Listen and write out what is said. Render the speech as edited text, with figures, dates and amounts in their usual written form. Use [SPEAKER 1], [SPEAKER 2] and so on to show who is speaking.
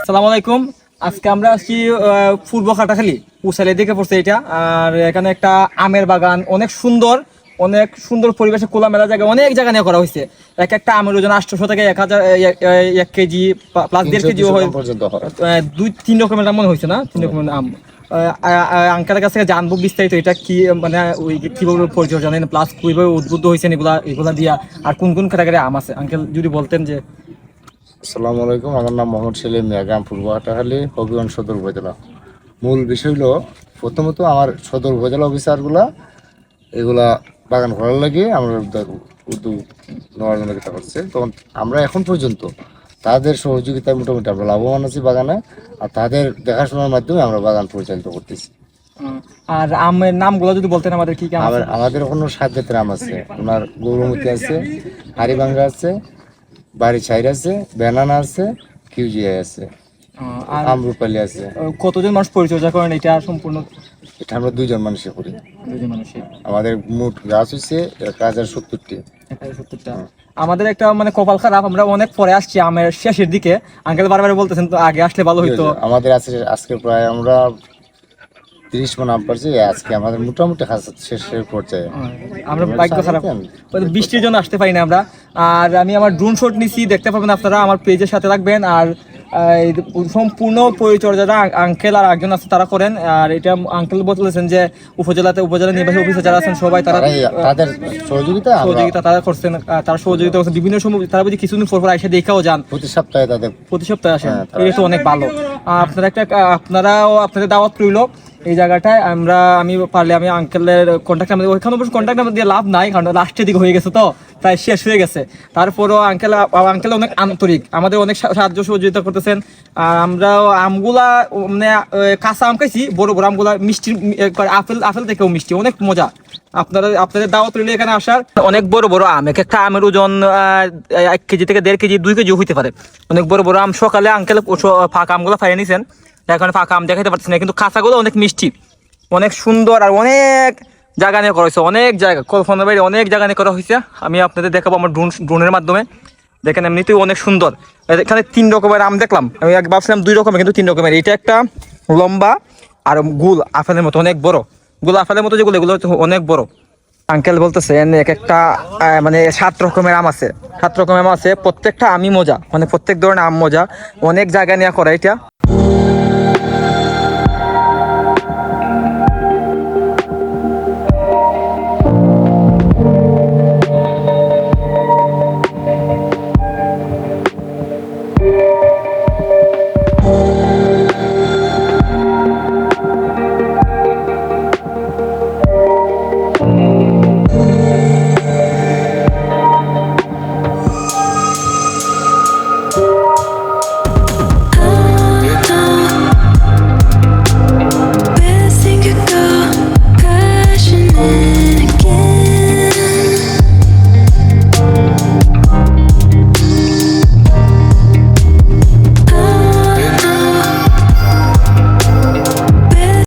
[SPEAKER 1] আসসালামু আলাইকুম। আজকে আমরা আসছি পূর্ব খাটাখালী উসাইলের দিকে পড়ছে এটা। আর এখানে একটা আমের বাগান, অনেক সুন্দর পরিবেশে, খোলামেলা জায়গা, অনেক জায়গা নিয়ে করা হয়েছে। এক একটা আমের ওজন 800 থেকে 1000, 1 কেজি প্লাস 1.5 কেজিও হয়, 2-3 রকমের আম মনে হয়েছে না, 3 রকমের আম। আঙ্কেলের কাছ থেকে জানবো বিস্তারিত এটা কি, মানে ওই কিভাবে পরিচর্যা নেন, প্লাস কিভাবে উদ্বুদ্ধ হয়েছেন এগুলা দিয়া, আর কোন কোন ক্যাটাগরি আম আছে আঙ্কেল যদি বলতেন। যে
[SPEAKER 2] আসসালামু আলাইকুম, আমার নাম মোহাম্মদ সেলিম মিয়া, গ্রাম পূর্ব হাটাখালী, হবিগঞ্জ সদর উপজেলা। মূল বিষয় হলো, প্রথমত আমার সদর উপজেলা অফিসারগুলা এগুলা বাগান করার লাগে আমরা উদ্যোগ নেওয়ার জন্য চেষ্টা করছে। তখন আমরা এখন পর্যন্ত তাদের সহযোগিতায় মোটামুটি আমরা লাভবান আছি বাগানে, আর তাদের দেখাশোনার মাধ্যমে আমরা বাগান পরিচালিত করতেছি।
[SPEAKER 1] আর আমের নামগুলো যদি বলতেন আমাদের কি কি আম আছে?
[SPEAKER 2] আমাদের ওখানে 7 জাতের আম আছে। ওনার গৌরমতি আছে, হাড়িভাঙ্গা আছে, বাড়ি ছাইর আছে, ব্যানানা আছে, কিউজিআই আছে,
[SPEAKER 1] আর
[SPEAKER 2] আমরুপালি আছে।
[SPEAKER 1] কতজন মানুষ পরিচর্যা করেন এটা সম্পূর্ণ?
[SPEAKER 2] এটা আমরা 2 জন মানুষে করি।
[SPEAKER 1] 2 জন মানুষের
[SPEAKER 2] আমাদের মোট গাছ হচ্ছে 1070টি।
[SPEAKER 1] 70টা। আমাদের একটা মানে কপাল খারাপ, আমরা অনেক পরে আসছি, আমের শেষের দিকে। আঙ্কেল বারবার বলতেছেন তো আগে আসলে ভালো হইতো।
[SPEAKER 2] আমাদের আছে আজকে প্রায় আমরা 30 মণ আম পারছি। আজকে আমাদের মোটামুটি শেষের পর্যায়ে।
[SPEAKER 1] আমরা ভাগ্য খারাপ, বৃষ্টির জন্য আসতে পারি না আমরা। আর আমি আমার ড্রোন শট নিছি, দেখতে পাবেন আপনারা, আমার পেজের সাথে রাখবেন। আর সম্পূর্ণ পরিচর্যাটা আঙ্কেল আর একজন আছে তারা করেন। আর এটা আঙ্কেল বলতেছেন যে উপজেলা নির্বাহী অফিসার যারা আছেন সবাই
[SPEAKER 2] তাদের সহযোগিতা
[SPEAKER 1] তারা করছেন। তারা সহযোগিতা করছেন বিভিন্ন সময়। তারা বুঝি কিছুদিন পর এসে দেখাও যান, প্রতি সপ্তাহে আসেন। এটা তো অনেক ভালো। আপনারাও আপনাদের দাওয়াত রইল এই জায়গাটায়। আমি পারলে আমি আঙ্কেলের কন্ট্যাক্ট নাম্বার, ওইখানে অবশ্য কন্ট্যাক্ট নাম্বার দিয়ে লাভ নাই, কারণ লাস্টের দিকে হয়ে গেছে, তো প্রায় শেষ হয়ে গেছে। তারপরও আঙ্কেল অনেক আন্তরিক, আমাদের অনেক সাহায্য সহযোগিতা করতেছেন। আর আমরাও আমগুলা মানে কাঁচা আম খাইছি, বড় বড় আমগুলা মিষ্টি, আপেল থেকেও মিষ্টি, অনেক মজা। আপনাদের দাওয়াত রইলে এখানে আসার। অনেক বড় বড় আম, এক একটা আমের ওজন 1 কেজি থেকে 1.5 কেজি 2 কেজিও হইতে পারে। অনেক বড় বড় আম। সকালে আঙ্কেল ফাঁকা আমগুলো ফাইয়ে নিয়েছেন, এখন ফাঁকা আম দেখাতে পারছি না, কিন্তু কাঁচাগুলো অনেক মিষ্টি, অনেক সুন্দর। আর অনেক জায়গা নিয়ে করা হয়েছে, অনেক জায়গা, কল্পনার বাইরে অনেক জায়গা নিয়ে করা হয়েছে। আমি আপনাদের দেখাবো আমার ড্রোনের মাধ্যমে। দেখেন এমনিতেই অনেক সুন্দর। এখানে 3 রকমের আম দেখলাম, আমি ভাবছিলাম 2 রকমের, কিন্তু 3 রকমের। এটা একটা লম্বা আর গুল আপেলের মতো, অনেক বড়। গুল আপেলের মতো যেগুলো, এগুলো অনেক বড়। আঙ্কেল বলতেছেন এক একটা মানে 7 রকমের আম আছে, 7 রকমের আম আছে। প্রত্যেকটা আমই মজা, মানে প্রত্যেক ধরনের আম মজা। অনেক জায়গা নিয়ে করা এটা।